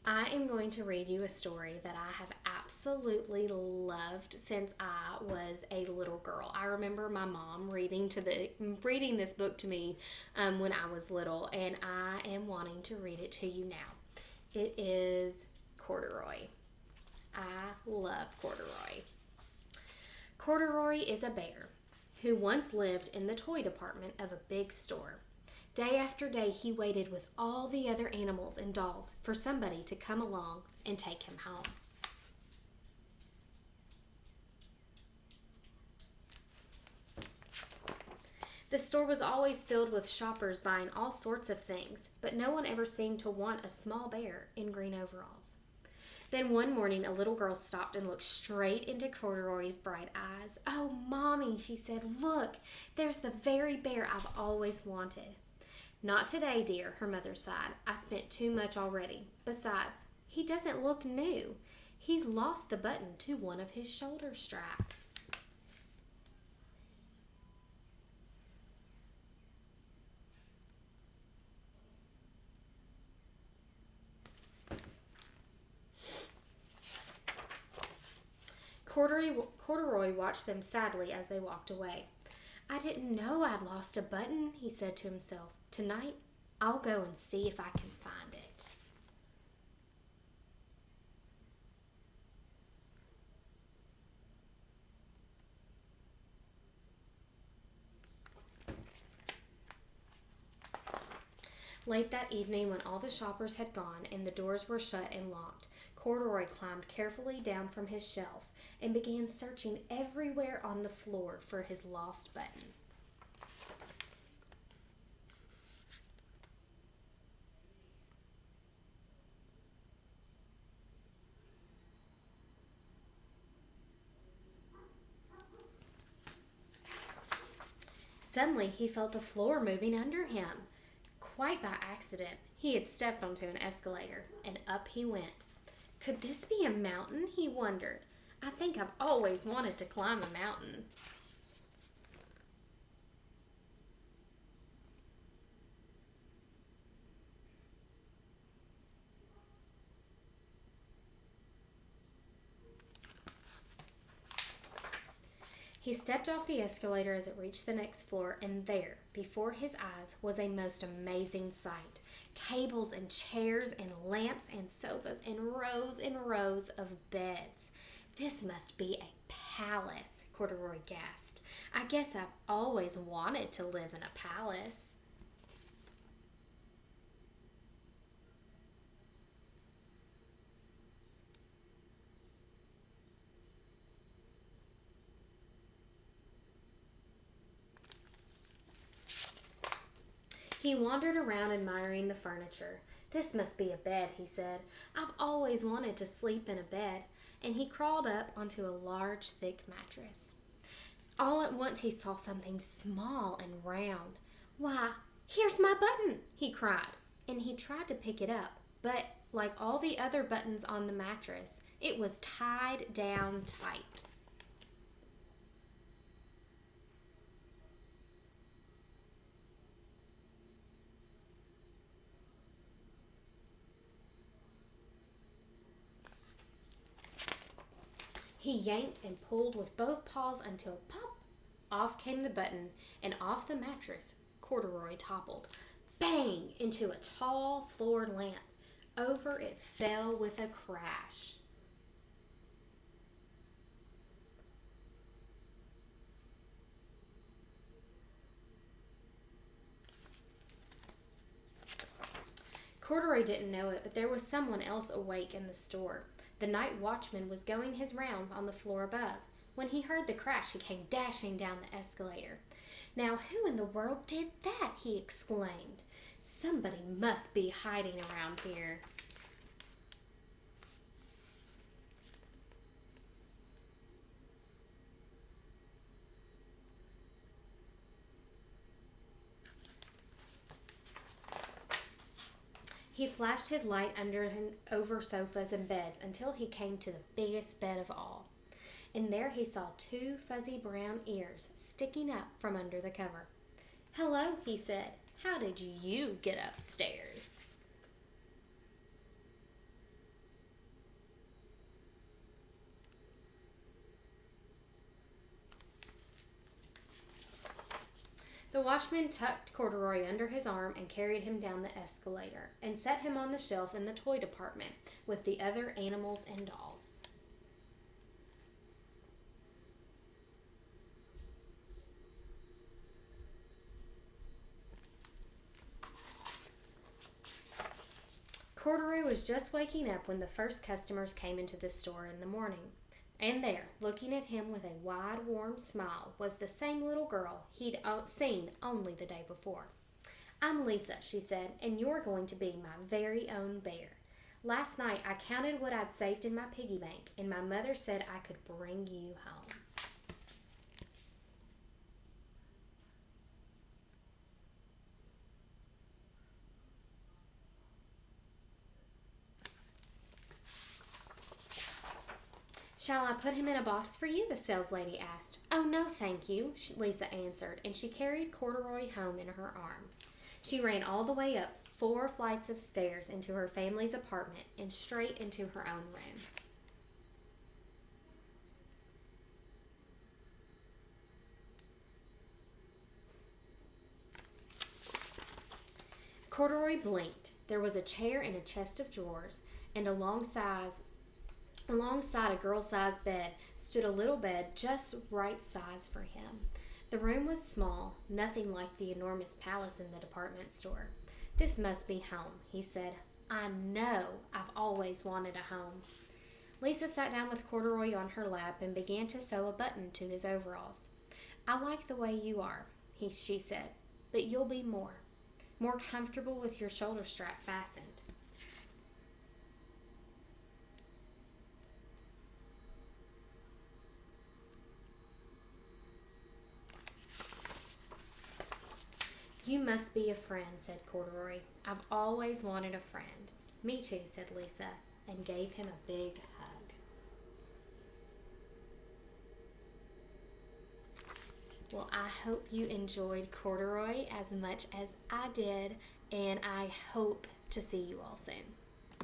I am going to read you a story that I have absolutely loved since I was a little girl. I remember my mom reading this book to me when I was little, and I am wanting to read it to you now. It is Corduroy. I love Corduroy. Corduroy is a bear who once lived in the toy department of a big store. Day after day, he waited with all the other animals and dolls for somebody to come along and take him home. The store was always filled with shoppers buying all sorts of things, but no one ever seemed to want a small bear in green overalls. Then one morning, a little girl stopped and looked straight into Corduroy's bright eyes. "Oh, Mommy," she said, "look, there's the very bear I've always wanted." "Not today, dear," her mother sighed. "I spent too much already. Besides, he doesn't look new. He's lost the button to one of his shoulder straps." Corduroy watched them sadly as they walked away. "I didn't know I'd lost a button," he said to himself. "Tonight, I'll go and see if I can find it." Late that evening, when all the shoppers had gone and the doors were shut and locked, Corduroy climbed carefully down from his shelf and began searching everywhere on the floor for his lost button. Suddenly, he felt the floor moving under him. Quite by accident, he had stepped onto an escalator, and up he went. Could this be a mountain? He wondered. "I think I've always wanted to climb a mountain." He stepped off the escalator as it reached the next floor, and there, before his eyes, was a most amazing sight. Tables and chairs and lamps and sofas and rows of beds. "This must be a palace," Corduroy gasped. "I guess I've always wanted to live in a palace." He wandered around admiring the furniture. "This must be a bed," he said. "I've always wanted to sleep in a bed." And he crawled up onto a large, thick mattress. All at once he saw something small and round. "Why, here's my button!" he cried. And he tried to pick it up, but like all the other buttons on the mattress, it was tied down tight. He yanked and pulled with both paws until pop! Off came the button, and off the mattress Corduroy toppled. Bang! Into a tall floor lamp. Over it fell with a crash. Corduroy didn't know it, but there was someone else awake in the store. The night watchman was going his rounds on the floor above. When he heard the crash, he came dashing down the escalator. "Now, who in the world did that?" he exclaimed. "Somebody must be hiding around here." He flashed his light under and over sofas and beds until he came to the biggest bed of all. And there he saw two fuzzy brown ears sticking up from under the cover. "Hello," he said. "How did you get upstairs?" washman tucked Corduroy under his arm and carried him down the escalator and set him on the shelf in the toy department with the other animals and dolls. Corduroy was just waking up when the first customers came into the store in the morning. And there, looking at him with a wide, warm smile, was the same little girl he'd seen only the day before. "I'm Lisa," she said, "and you're going to be my very own bear. Last night I counted what I'd saved in my piggy bank, and my mother said I could bring you home." "Shall I put him in a box for you?" the sales lady asked. "Oh, no, thank you," Lisa answered, and she carried Corduroy home in her arms. She ran all the way up 4 flights of stairs into her family's apartment and straight into her own room. Corduroy blinked. There was a chair and a chest of drawers, and alongside a girl-sized bed stood a little bed just right size for him. The room was small, nothing like the enormous palace in the department store. "This must be home," he said. "I know I've always wanted a home." Lisa sat down with Corduroy on her lap and began to sew a button to his overalls. "I like the way you are," she said, "but you'll be more comfortable with your shoulder strap fastened." "You must be a friend," said Corduroy. "I've always wanted a friend." "Me too," said Lisa, and gave him a big hug. Well, I hope you enjoyed Corduroy as much as I did, and I hope to see you all soon.